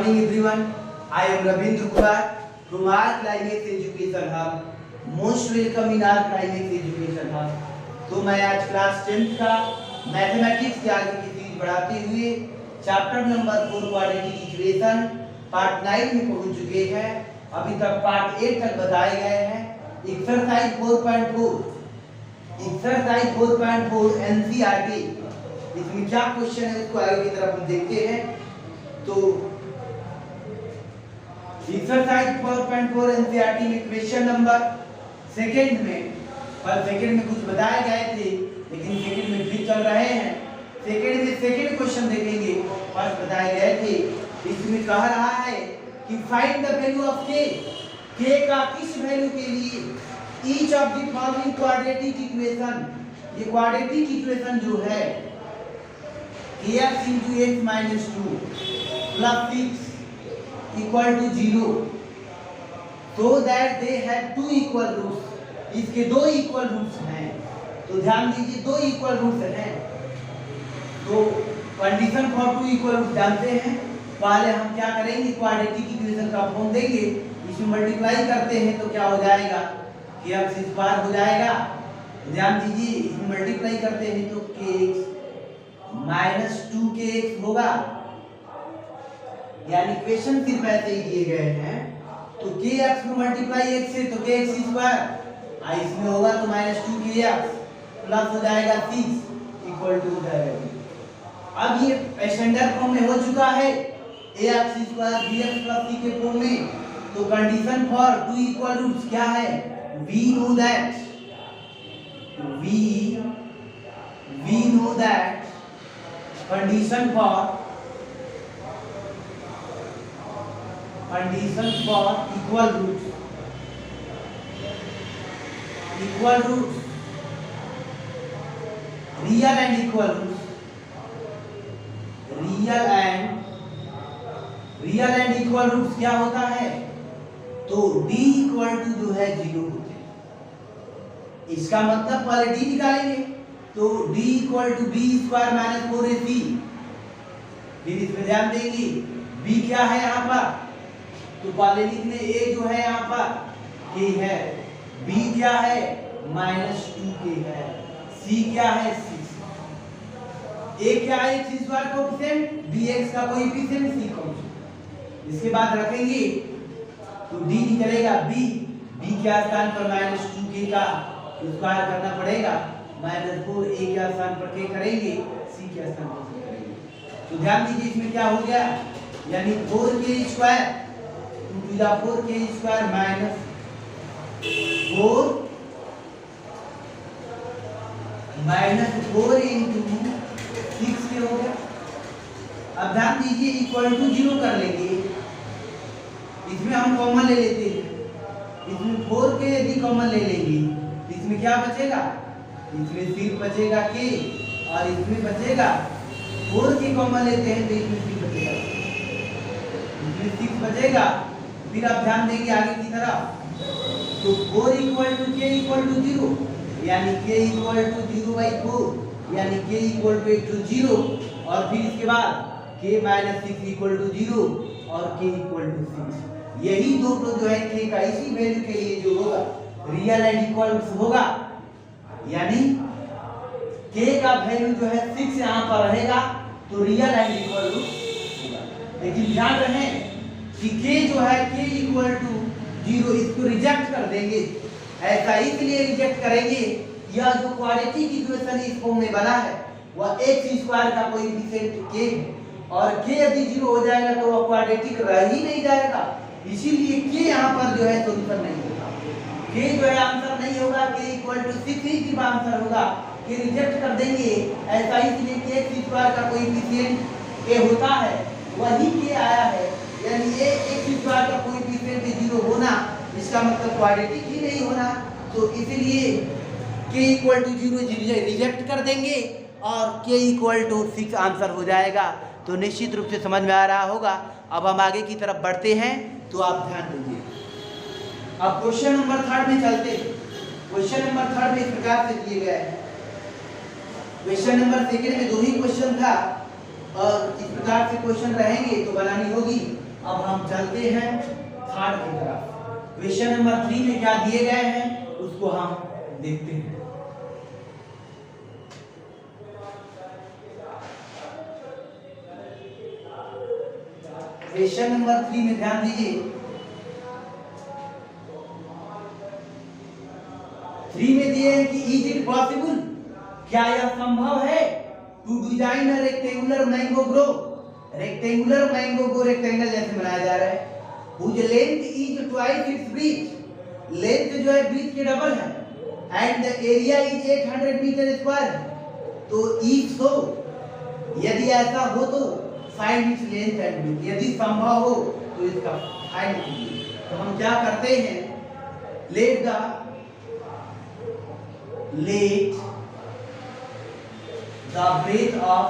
morning everyone. I am Ravindra Kumar from our Climax Education Hub. Most welcome in our Climax Education Hub. तो मैं आज class 10th का mathematics के आगे की चीज बढ़ाते हुए chapter number 4 quadratic equation part 9 में पहुंच चुके हैं। अभी तक पार्ट 8 तक बताए गए हैं। एक्सरसाइज 4.4 एनसीईआरटी, इसमें क्या क्वेश्चन है उसको आगे की तरफ हम देखते हैं। तो एक्सरसाइज 4.4 एनसीईआरटी में क्वेश्चन नंबर सेकंड में कुछ बताए गए थे, लेकिन सेकंड में फिर चल रहे हैं। सेकंड क्वेश्चन देखेंगे। फर्स्ट बताए गए थे, इसमें कह रहा है कि फाइंड द वैल्यू ऑफ के का किस वैल्यू के लिए each of the following quadratic equation, ये क्वाड्रेटिक इक्वेशन जो है kx into x minus 2 plus 6 equal to 0, so that they have two equal roots, इसके दो इक्वल रूट्स हैं। तो ध्यान दीजिए दो इक्वल रूट्स हैं। तो condition for two equal roots जानते हैं। पहले हम क्या करेंगे, क्वाड्रेटिक इक्वेशन का फॉर्म देंगे, इसमें मल्टीप्लाई करते हैं तो क्या हो जाएगा, kx स्क्वायर हो जाएगा। ध्यान दीजिए इसमें मल्टीप्लाई करते हैं तो kx माइनस 2kx होगा, यानी इक्वेशन सिर्फ ऐसे ही दिए गए हैं। तो kx में मल्टीप्लाई x से तो kx स्क्वायर, इसमें होगा तो माइनस 2kx प्लस हो जाएगा 6 इक्वल टू हो जाएगा। अब ये स्टैंडर्ड फॉर्म में हो चुका है ax square bx plus c के फॉर्म में। तो condition for two equal roots क्या है, we know that condition for equal roots real and equal roots क्या होता है, तो d इक्वल टू जो है 0 होते हैं। इसका मतलब पहले d निकालेंगे तो d equal to B square minus 4ac। फिर इसमें ध्यान देंगे b क्या है यहाँ पर, तो पहले लिखने a जो है यहाँ पर k है, b क्या है माइनस 2k है, c क्या है 6, a क्या है x स्क्वायर कोएफिशिएंट, bx का कोएफिशिएंट, c कांस्टेंट। इसके बाद रखेंगे तो d निकलेगा b के स्थान पर माइनस 2k का स्क्वायर करना पड़ेगा, माइनस 4 a के स्थान पर k करेंगे, c के स्थान पर c करेंगे। तो ध्यान दीजिए इसमें क्या हो गया, यानी 4k square to the 4k square minus 4 into 6 हो गया। अब ध्यान दीजिए इक्वल टू 0 कर लेंगे, इसमें हम कॉमन ले लेते हैं। इसमें 4k यदि कॉमन ले लेंगे इसमें क्या बचेगा, इसमें सिर्फ बचेगा k और इसमें बचेगा 4k कॉमन लेते हैं तो इसमें सिर्फ बचेगा, इसमें 6 बचेगा। फिर आप ध्यान देंगे आगे की तरफ, तो 4 equal to k equal to 0, यानी k इक्वल टू 0/4, यानी k इक्वल टू 0, और फिर इसके बाद k माइनस 6 इक्वल टू 0 और k इक्वल टू 6। यही दोनों जो है k का इसी वैल्यू के लिए जो होगा रियल एंड इक्वल होगा, यानी k का वैल्यू जो है 6 यहाँ पर रहेगा तो रियल एंड इक्वल होगा। लेकिन ध्यान रहे कि k जो है k इक्वल टू 0 इसको रिजेक्ट कर देंगे। ऐसा इसलिए रिजेक्ट करेंगे, यह जो क्वाड्रेटिक इक्वेशन इस फॉर्म में बना है वह x स्क्वायर का कोएफिशिएंट k है, और k यदि 0 हो जाएगा तो वह क्वाड्रेटिक रह ही नहीं जाएगा। इसीलिए k यहाँ पर जो है सोल्यूशन नहीं होगा, k जो है आंसर नहीं होगा, k इक्वल टू 6 ही सिर्फ आंसर होगा। k रिजेक्ट कर देंगे, ऐसा इसलिए कि x स्क्वायर का कोएफिशिएंट a होता है, वही k आया है, यानी ये x स्क्वायर का कोएफिशिएंट 0 होना इसका मतलब क्वाड्रेटिक ही नहीं होना। तो इसीलिए k इक्वल टू 0 रिजेक्ट कर देंगे और k इक्वल टू 6 आंसर हो जाएगा। तो निश्चित रूप से समझ में आ रहा होगा। अब हम आगे की तरफ बढ़ते हैं, तो आप ध्यान दीजिए। अब क्वेश्चन नंबर 3 में चलते हैं। क्वेश्चन नंबर 3 में इस प्रकार से दिए गए हैं। क्वेश्चन नंबर 2 में 2 ही क्वेश्चन था और इस प्रकार से क्वेश्चन रहेंगे तो बनानी होगी अब हम चलते हैं थर्ड की तरफ। क्वेश्चन नंबर 3 में क्या दिए गए हैं उसको हम देखते हैं। क्वेश्चन नंबर 3 में ध्यान दीजिए। 3 में दिए हैं कि इज इट पॉसिबल, क्या यह संभव है, to design a rectangular mango grove. Rectangular mango को रेक्टेंगल जैसे बनाया जा रहा है, whose length is twice its breadth, length जो है ब्रीथ के डबल है, and the area is 800 metre square. तो इफ सो, यदि ऐसा हो तो find its length and breadth, यदि संभव हो तो इसका फाइंड कीजिए। तो हम क्या करते हैं, let the breadth of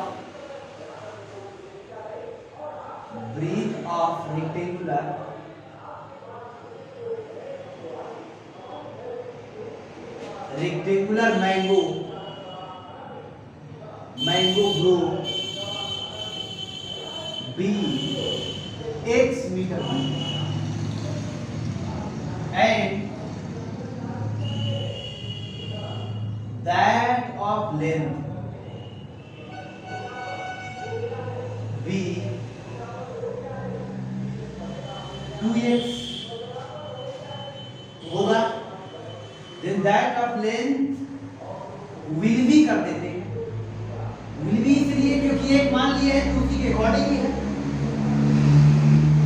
rectangular mango grow be x meter and that of length be 2x होगा। then that of length will be कर देते हैं, will be इसलिए क्योंकि एक मान लिया है तो उसी के अकॉर्डिंग ही है।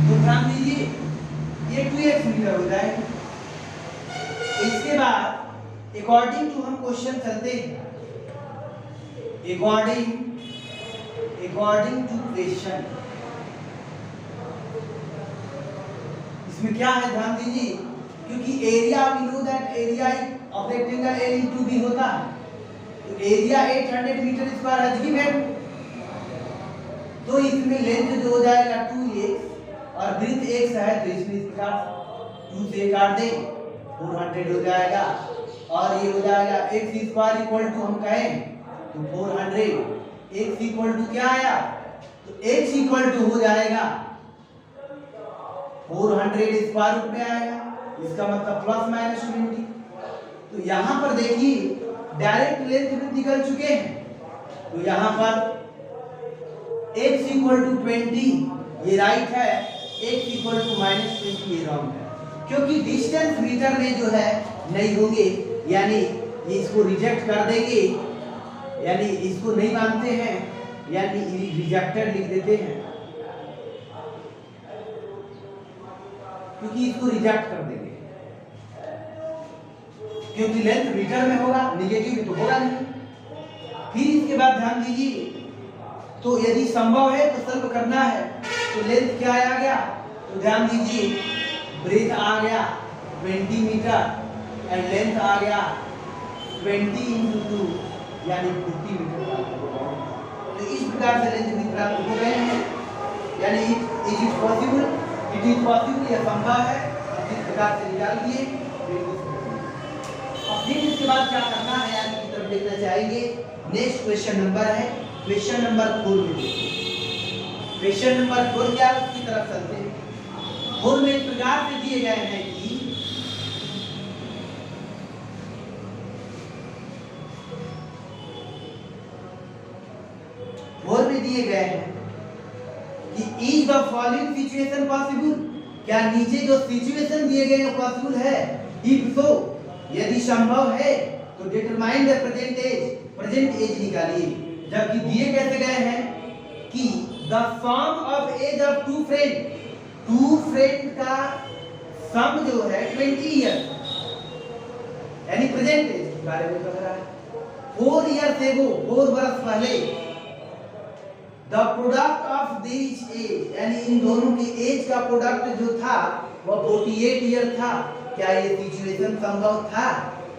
तो ध्यान दीजिए ये 2x मीटर हो जाएगा। इसके बाद अकॉर्डिंग टू हम क्वेश्चन चलते हैं, अकॉर्डिंग टू क्वेश्चन। इसमें क्या है ध्यान दीजिए, क्योंकि area we know that area of rectangle L into B होता है, तो एरिया 800 मीटर स्क्वायर है गिवन। तो इसमें लेंथ जो हो जाएगा 2x और ब्रीथ x है, तो इसमें इस प्रकार 2 से काट दे 400 हो जाएगा, और ये हो जाएगा x स्क्वायर इक्वल टू हम कहें तो 400। x इक्वल टू क्या आया, तो x इक्वल टू हो जाएगा 400 स्क्वायर रूट में आएगा, इसका मतलब प्लस माइनस 20। तो यहाँ पर देखिए डायरेक्ट लेंथ भी निकल चुके हैं, तो यहाँ पर x इक्वल टू 20 ये राइट है, x इक्वल टू माइनस 20 ये रॉन्ग है, क्योंकि डिस्टेंस मीटर में जो है नहीं होंगे, यानी ये इसको रिजेक्ट कर देंगे, यानी इसको नहीं मानते हैं, यानी रिजेक्टेड लिख देते हैं, क्योंकि इसको रिजेक्ट कर देंगे, क्योंकि लेंथ मीटर में होगा, निगेटिव में तो होगा नहीं। फिर इसके बाद ध्यान दीजिए, तो यदि संभव है तो सॉल्व करना है, तो लेंथ क्या आ गया, तो ध्यान दीजिए ब्रेथ आ गया 20 मीटर एंड लेंथ आ गया 20 into 2 यानी 50 मीटर। तो इस प्रकार से लेंथ भी प्राप्त हो गए हैं, यानी इट इज पॉसिबल, यह संभव है, इस प्रकार से निकाल दिए। अब फिर इसके बाद क्या करना है, आगे की तरफ देखना चाहेंगे। नेक्स्ट क्वेश्चन नंबर है क्वेश्चन नंबर 4 में देखिए। क्वेश्चन नंबर 4 क्या है उसकी तरफ चलते हैं। 4 में इस प्रकार से दिए गए हैं कि दिए गए हैं कि is the following situation possible, क्या नीचे जो सिचुएशन दिए गए हैं पॉसिबल है, इफ सो यदि संभव है तो डिटरमाइन द प्रेजेंट एज निकालिए। जबकि दिए कैसे गए हैं कि the sum of age of two friend का सम जो है 20 ईयर, यानी प्रेजेंट एज के बारे में कह रहा है। 4 ईयर एगो 4 बरस पहले the product of this age, यानी इन दोनों के एज का प्रोडक्ट जो था वह 48 ईयर था। क्या ये सिचुएशन संभव था?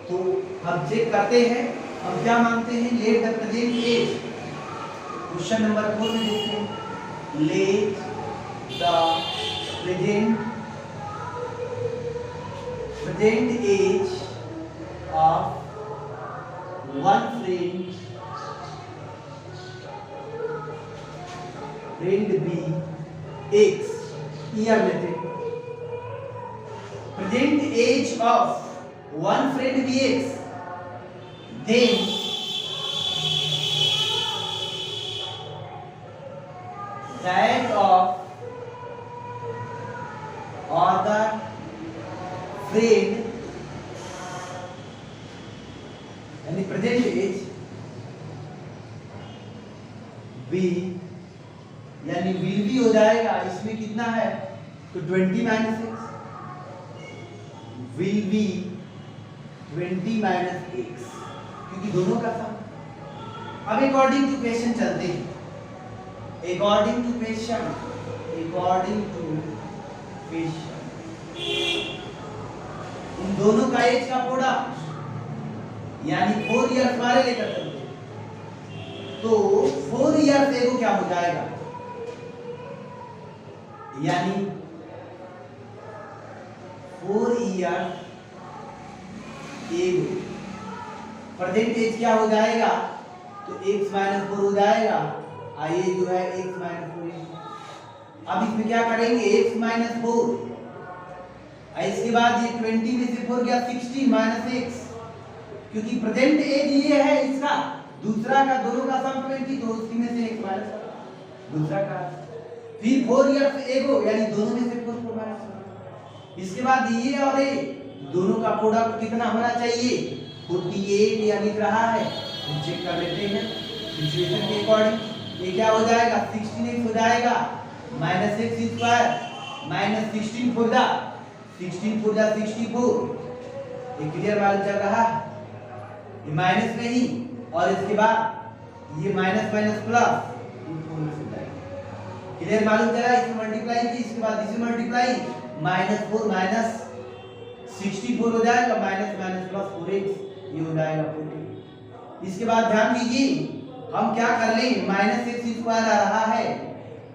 तो हम चेक करते हैं, हम क्या मानते हैं, let the present age. Question number 4 में देखते हैं, let the present age of one friend B X। Year लेते हैं। Present age of one friend Vx, then that of other friend, यानी प्रेजेंट एज बी, यानी विल भी हो जाएगा। इसमें कितना है तो 20 minus x, will be 20 minus x, क्योंकि दोनों का सम। अब अकॉर्डिंग टू क्वेश्चन चलते हैं। According to question, according to question, इन दोनों का एज का प्रोडक्ट यानी 4 ईयर हमारे लेकर चलते हैं, तो 4 ईयर से वो क्या हो जाएगा, यानी 4 ईयर एगो प्रेजेंट एज क्या हो जाएगा तो x माइनस 4 हो जाएगा। आइए जो है x माइनस 4। अब इसमें क्या करेंगे x माइनस 4, इसके बाद ये 20 में से 4 गया 16 माइनस x, क्योंकि प्रेजेंट एज ये है इसका, दूसरा का दोनों का सम 20, तो उसी में से x माइनस दूसरा का, फिर 4 ईयर से एगो यानी दोनों में से 4 माइनस। इसके बाद ये और ये दोनों का प्रोडक्ट कितना होना चाहिए 48, या लिख रहा है, हम चेक कर लेते हैं सिचुएशन के अकॉर्डिंग। ये क्या हो जाएगा 16x हो जाएगा माइनस एक्स स्क्वायर माइनस 16 4 जा 64, ये क्लियर मालूम चल रहा है, ये माइनस में ही, और इसके बाद ये माइनस माइनस प्लस, क्लियर मालूम चला। इसमें मल्टीप्लाई की, इसके बाद इसे मल्टीप्लाई, माइनस 4 माइनस 64 हो जाएगा, माइनस माइनस प्लस 4x, ये हो जाएगा 40। इसके बाद ध्यान दीजिए हम क्या कर लें, माइनस एक्स स्क्वायर आ रहा है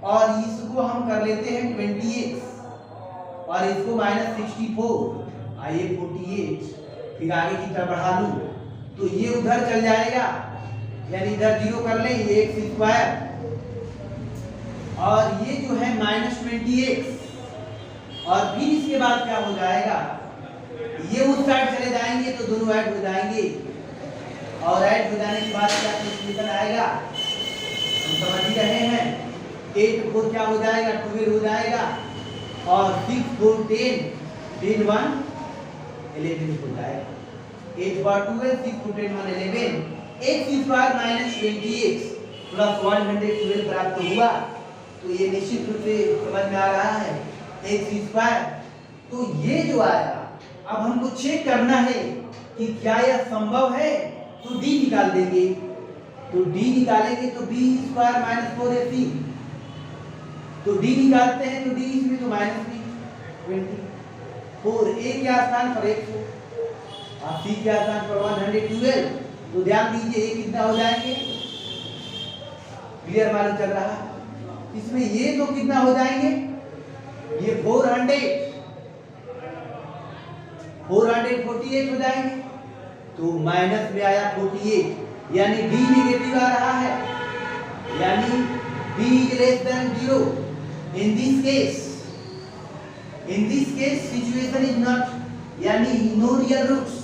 और इसको हम कर लेते हैं 20x और इसको माइनस 64, आइए 48, फिर आगे की तरफ बढ़ा लूं तो ये उधर चल जाएगा, यानी इधर 0 कर लें, ये एक्स स्क्वायर और ये जो है माइनस 20x, और फिर इसके बाद क्या हो जाएगा, ये उस साइड चले जाएंगे तो दोनों ऐड हो जाएंगे, और ऐड हो जाने के बाद क्या निकल आएगा हम समझ ही रहे हैं। 8 4 क्या हो जाएगा 12 हो जाएगा, और 6 4 10, 10 1 11 हो जाएगा। 8 4 12, 6 4 10 1 11, x square minus 20x plus 112 प्राप्त हुआ। तो ये निश्चित रूप से समझ में आ रहा है x स्क्वायर। तो ये जो आया, अब हमको चेक करना है कि क्या यह संभव है, तो d निकाल देंगे, तो d निकालेंगे तो b स्क्वायर माइनस 4ac, तो d निकालते हैं तो d इसमें तो माइनस b 24, a के स्थान पर 100 और c के स्थान पर 112, तो ध्यान दीजिए ये कितना हो जाएंगे, क्लियर मालूम चल रहा है। इसमें ये तो कितना हो जाएंगे, ये 448 हो जाएंगे, तो माइनस में आया 48, यानी d नेगेटिव आ रहा है, यानी d is less than 0। in this case situation is not, यानी no real roots,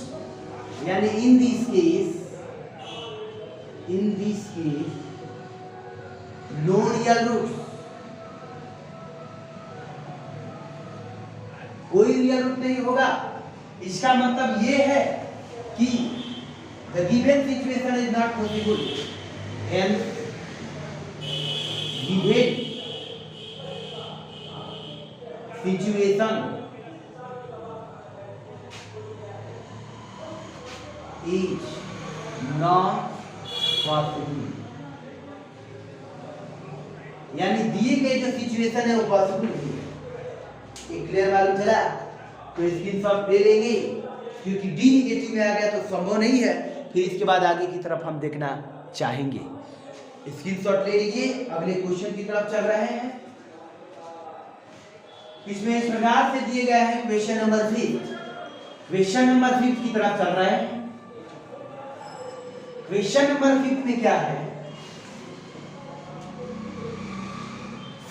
यानी in this case no real roots, कोई रियल रूट नहीं होगा। इसका मतलब ये है कि the given situation is not possible, hence given situation is not possible, यानी दिए गए जो सिचुएशन है वो पॉसिबल नहीं है। एक क्लियर मालूम चला, तो स्क्रीनशॉट ले लेंगे, क्योंकि डी निगेटिव में आ गया तो संभव नहीं है। फिर इसके बाद आगे की तरफ हम देखना चाहेंगे, स्क्रीनशॉट ले लीजिए। अगले क्वेश्चन की तरफ चल रहे हैं। इसमें इस प्रकार से दिए गए हैं क्वेश्चन नंबर 5, क्वेश्चन नंबर 5 की तरफ चल रहे हैं। क्वेश्चन नंबर 5 में क्या है,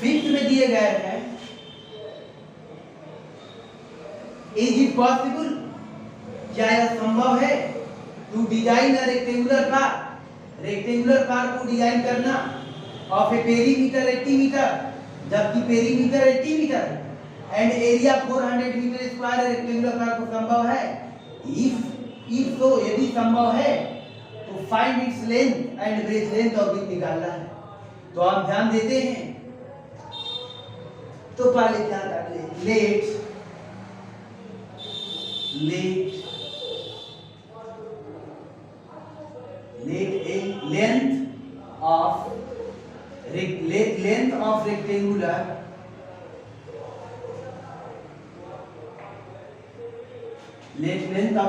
5 में दिए गए हैं इज इट पॉसिबल, क्या यह संभव है to design a rectangular car, rectangular car को डिजाइन करना ऑफ ए पेरीमीटर 80 मीटर, जबकि perimeter 80 metre and area 400 metre square rectangular car को संभव है? इफ तो यदि संभव है तो find its length and breadth length और विड्थ निकालना है। तो आप ध्यान देते हैं तो पहले क्या कर ले, late length of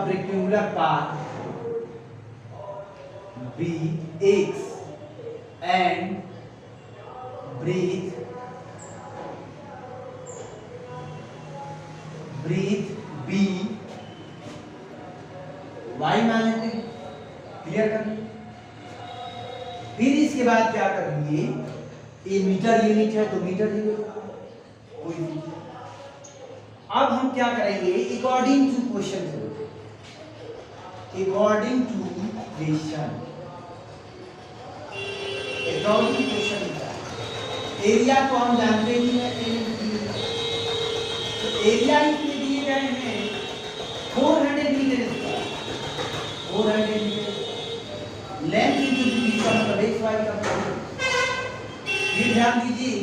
rectangular path be x and breathe b y मान लेते हैं, क्लियर कर लीजिए। फिर इसके बाद क्या करेंगे, ये मीटर यूनिट है तो मीटर यूनिट कोई नहीं। अब हम क्या करेंगे, अकॉर्डिंग टू क्वेश्चन, एरिया तो हम जानते ही हैं, तो एरिया इसमें दिए गए हैं 400 मीटर स्क्वायर, 400 मीटर। लेंथ का मतलब x y का मतलब। फिर ध्यान दीजिए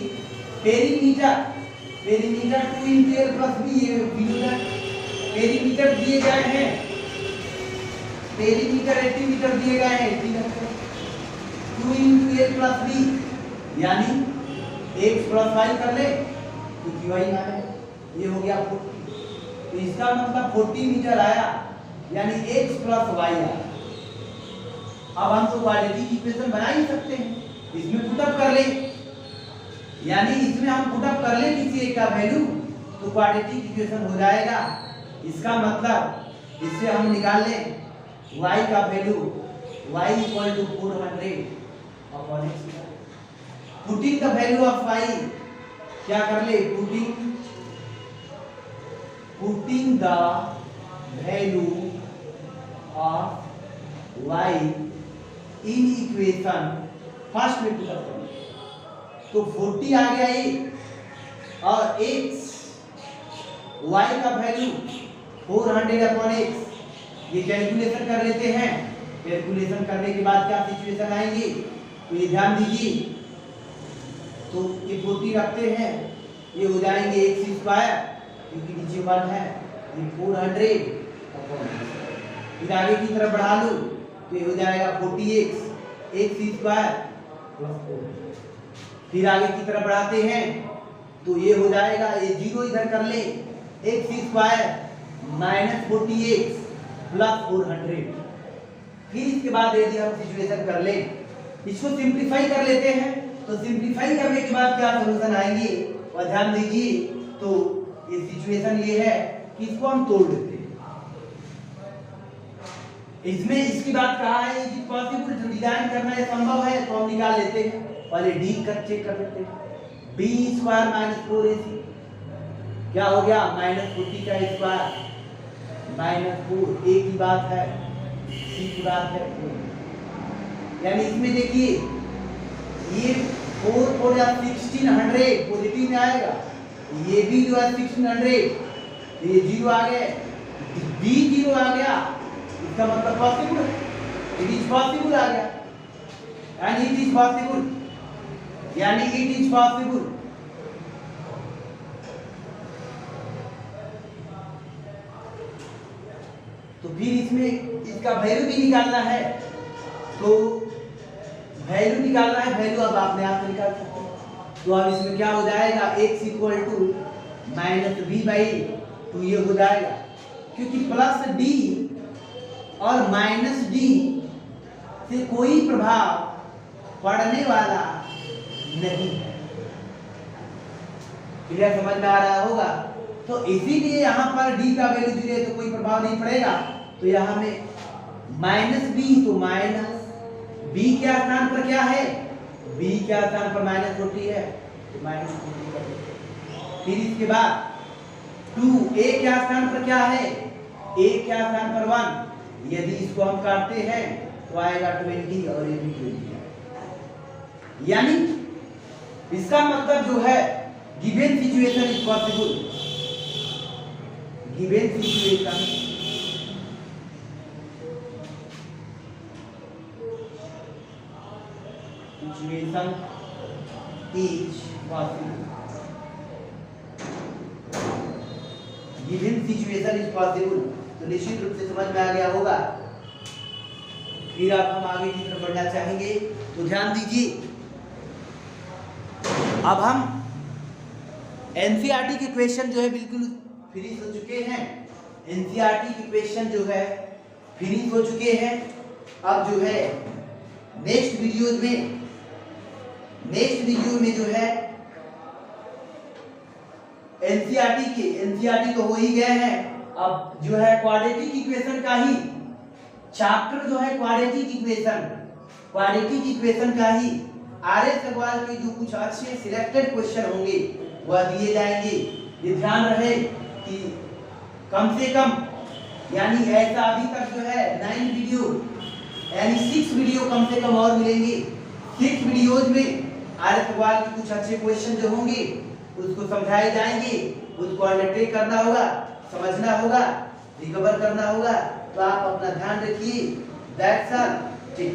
perimeter 2 into l plus b, ये मीटर पेरीमीटर दिए गए हैं, पेरीमीटर 80 मीटर दिए गए हैं, 80 metre 2 into l plus b, यानी x plus y कर ले क्योंकि y आ है, ये हो गया 40, तो इसका मतलब 40 मीटर आया, यानी x plus y आया। अब हम तो क्वाड्रेटिक इक्वेशन बना ही सकते हैं, इसमें पुटअप कर ले, यानी इसमें हम पुटअप कर ले किसी एक का वैल्यू तो क्वाड्रेटिक इक्वेशन हो जाएगा। इसका मतलब इससे हम निकाल ले y का value, y equal to 400 upon x, putting the value of y, क्या कर ले, putting the value of y in equation first में पुट अप करें, तो 40 आ गया ये, और x y का वैल्यू 400 अपॉन x, ये कैलकुलेशन कर लेते हैं। कैलकुलेशन करने के बाद क्या सिचुएशन आएंगी, तो ये ध्यान दीजिए, तो ये 40 रखते हैं, ये हो जाएंगे x स्क्वायर क्योंकि नीचे 1 है, ये 400 अपॉन, फिर आगे की तरफ बढ़ा लो तो ये हो जाएगा 40x स्क्वायर प्लस 4, फिर आगे की तरफ बढ़ाते हैं तो ये हो जाएगा, ये 0 इधर कर ले, x square minus 40x plus 400। फिर इसके बाद यदि हम सिचुएशन कर ले, इसको सिंप्लीफाई कर लेते हैं, तो सिंप्लीफाई करने के बाद क्या सॉल्यूशन आएंगे, और ध्यान दीजिए, तो ये सिचुएशन ये है कि इसको हम तोड़ देते हैं। इसमें इसकी बात कहा है कि पॉसिबल जो डिजाइन करना है संभव है, तो हम निकाल लेते हैं, पहले डी कर चेक कर लेते हैं, b स्क्वायर माइनस 4ac क्या हो गया, माइनस 40 का स्क्वायर माइनस 4, a की बात है, c की बात है, यानी इसमें देखिए ये 4 या 1600 पॉजिटिव में आएगा, ये भी जो है 1600, ये 0 आ गए, b 0 आ गया, इसका मतलब पॉसिबल है, इट इज पॉसिबल आ गया, यानी इट इज पॉसिबल, यानी इट इज पॉसिबल। तो फिर इसमें इसका वैल्यू भी निकालना है, तो वैल्यू निकालना है, वैल्यू अब आपने आप निकाल सकते हैं। तो अब इसमें क्या हो जाएगा, x equal to minus B by 2, ये हो जाएगा, क्योंकि प्लस d और माइनस d से कोई प्रभाव पड़ने वाला नहीं है। क्लियर, समझ में आ रहा होगा। तो इसीलिए यहाँ पर d का वैल्यू 0 है तो कोई प्रभाव नहीं पड़ेगा, तो यहाँ में माइनस बी, तो माइनस b के स्थान पर क्या है, b के स्थान पर माइनस 40 है, तो माइनस 40 कर देते। फिर इसके बाद 2 ए क्या स्थान पर क्या है, ए क्या स्थान पर 1, यदि इसको हम काटते हैं तो आएगा 20 और ये भी 20, यानी इसका मतलब जो है given situation is possible, given situation is possible, given situation is possible. तो निश्चित रूप से समझ में आ गया होगा। फिर अब हम आगे की तरफ बढ़ना चाहेंगे, तो ध्यान दीजिए। अब हम एनसीईआरटी के क्वेश्चन जो है बिल्कुल फिनिश हो चुके हैं, एनसीईआरटी के क्वेश्चन जो है फिनिश हो चुके हैं। अब जो है नेक्स्ट वीडियो में जो है एनसीईआरटी तो हो ही गए हैं। अब जो है क्वाड्रेटिक इक्वेशन का ही चैप्टर जो है क्वाड्रेटिक इक्वेशन का ही आर्य सवाल के जो कुछ अच्छे सिलेक्टेड क्वेश्चन होंगे वह दिए जाएंगे। ये ध्यान रहे कि कम से कम यानी ऐसा अभी तक जो है 9 वीडियो यानी 6 वीडियो कम से कम और मिलेंगे। 6 वीडियोज में आर्य सवाल के कुछ अच्छे क्वेश्चन जो होंगे उसको समझाए जाएंगे, उसको अंडरटेक करना होगा, समझना होगा, रिकवर करना होगा। तो आप अपना ध्यान रखिए। That's all. ठीक।